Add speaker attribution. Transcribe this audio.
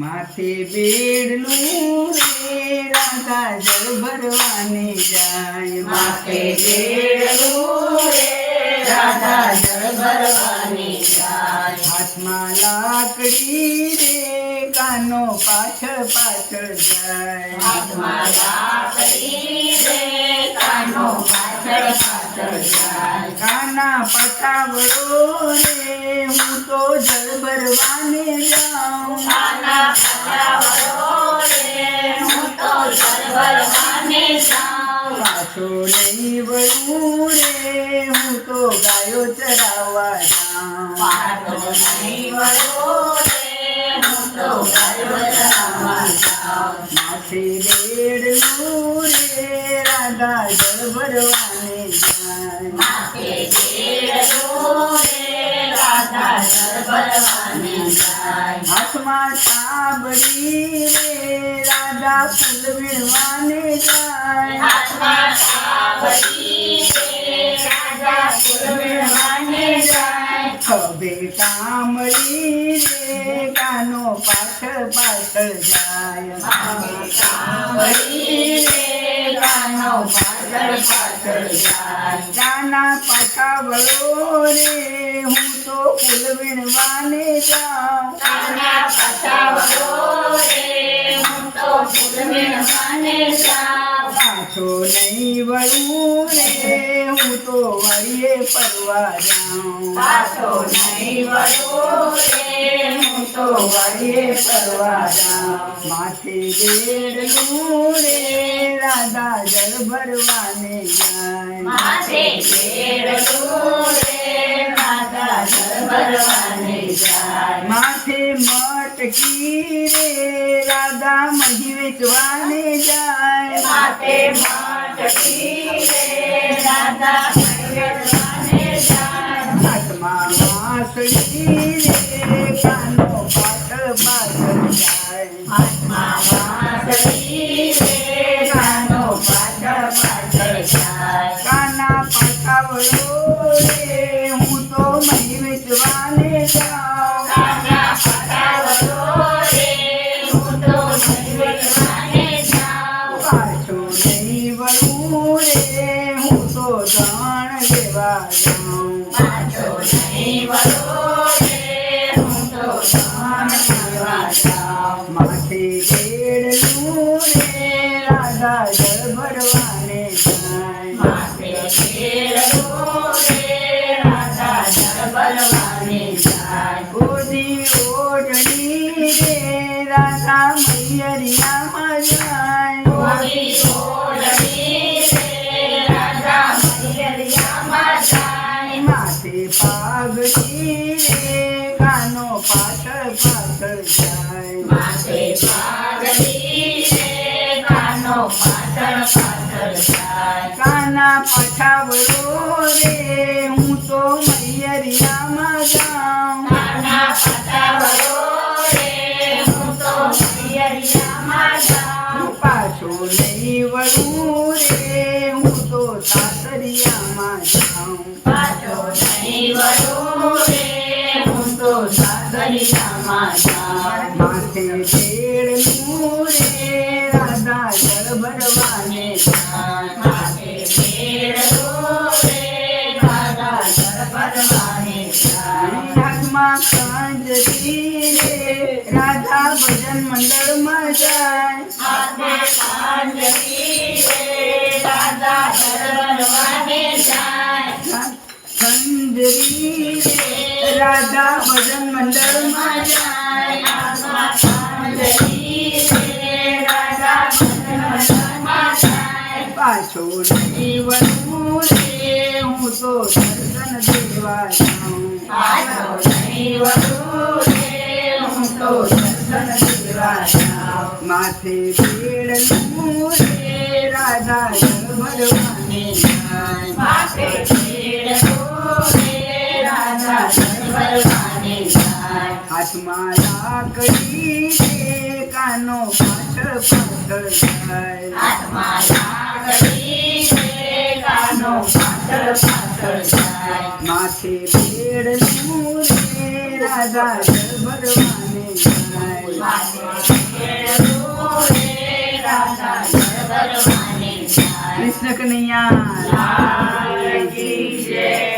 Speaker 1: માથે બેડલું રે રાધા જળ ભરવાને જાય.
Speaker 2: માથે બેડલું રે રાધા જળ ભરવાને જાય.
Speaker 1: હાથમાં લાકડી રે કાનો પાછળ પાછળ જાય.
Speaker 2: હાથમાં લાકડી રે કાનો પાછળ પાછળ જાય.
Speaker 1: કાના પટાવળો રે હું તો જળ ભરવાને જાઉં.
Speaker 2: કાના પટાવળો રે હું તો જળ ભરવાને જાઉં.
Speaker 1: પાછો નહીં વળું રે હું તો ગાયો ચરાવવા જાઉં.
Speaker 2: પાછો નહીં વળું રે હું તો ગાયો ચરાવવા જાઉં.
Speaker 1: માથે બેડલું રે રાધા જળ ભરવાને જાય.
Speaker 2: માથે બેડલું રે રાધા જળ ભરવાને જાય.
Speaker 1: હાથમાં તાબડી રે રાધા ફૂલ વીણવાને જાય.
Speaker 2: હાથમાં તાબડી રે રાધા ફૂલ વીણવાને જાય.
Speaker 1: ખભે કામળી રે કાનો પાછળ પાછળ જાય.
Speaker 2: ખભે કામળી રે કાનો પાછળ પાછળ જાય.
Speaker 1: કાના પટાવળો રે હું તો ફૂલ વીણવાને જાઉં.
Speaker 2: કાના પટાવળો રે હું તો ફૂલ વીણવાને જાઉં.
Speaker 1: પાછો નહીં વળું રે હું તો વળીએ ફરવા જાઉં.
Speaker 2: પાછો નહીં વળું રે હું તો વળીએ ફરવા જાઉં.
Speaker 1: માથે બેડલું રે રાધા જળ ભરવાને જાય.
Speaker 2: માથે બેડલું રે રાધા જળ ભરવાને જાય.
Speaker 1: માથે મટકી રે રાધા મહી વેચવાને જાય.
Speaker 2: માથે મટકી રે રાધા મહી વેચવાને જાય.
Speaker 1: હાથમાં વાંસળી રે કાનો પાછળ પાછળ જાય.
Speaker 2: હાથમાં વાંસળી રે કાનો પાછળ પાછળ જાય.
Speaker 1: કાના પટાવળો રે હું તો મહી વેચવાને જાઉં.
Speaker 2: કાના પટાવળો રે હું તો મહી વેચવાને જાઉં.
Speaker 1: પાછો નહીં વળું રે હું તો જાણ લેવા જાઉં.
Speaker 2: પાછો નહીં વળું રે હું તો જાણ લેવા જાઉં.
Speaker 1: માથે બેડલું રે રાધા જળ ભરવાને જાય.
Speaker 2: માથે બેડલું રે રાધા જળ ભરવાને જાય.
Speaker 1: ગોદી ઓઢણી રે રાધા મૈયરિયામાં જાય.
Speaker 2: ગોરી ઓઢણી રે રાધા મૈયરિયામાં જાય.
Speaker 1: માથે પાઘડી રે કાનો પાછળ પાછળ જાય.
Speaker 2: માથે પાઘડી રે કાનો પાછળ પાછળ જાય.
Speaker 1: કાના પટાવળો રે હું તો મૈયરિયામાં જાઉં.
Speaker 2: કાના પટાવળો રે હું તો મૈયરિયામાં જાઉં.
Speaker 1: પાછો નહીં વળું રે હું તો સાસરિયામાં જાઉં.
Speaker 2: પાછો નહીં વળું રે હું તો સાસરિયામાં જાઉં.
Speaker 1: માથે બેડલું રે રાધા જળ ભરવાને જાય.
Speaker 2: માથે બેડલું રે રાધા જળ ભરવાને જાય.
Speaker 1: હાથમાં કાંજરી રે રાધા ભજન મંડળમાં જાય.
Speaker 2: હાથે કાંજરી રે રાધા જળ ભરવાને જાય.
Speaker 1: કંજરી રે રાધા ભજન મંડળમાં જાય.
Speaker 2: હાથમાં કાંજરી રે રાધા ભજન મંડળમાં જાય.
Speaker 1: પાછો નહીં વળું રે હું તો દર્શન દેવા જાઉં.
Speaker 2: પાછો નહીં વળું રે હું તો દર્શન દેવા જાઉં.
Speaker 1: માથે બેડલું રે રાધા જળ ભરવાને જાય.
Speaker 2: માથે બેડલું રે રાધા જળ ભરવાને જાય.
Speaker 1: હાથમાં લાકડી રે કાનો પાછળ પાછળ જાય.
Speaker 2: હાથમાં લાકડી રે કાનો પાછળ પાછળ જાય.
Speaker 1: માથે બેડલું રે રાધા જળ ભરવાને જાય.
Speaker 2: વાગે મેળવું રે રાધા જળ ભરવાને જાય.
Speaker 1: કૃષ્ણ કનૈયા
Speaker 2: લાલ કી જય.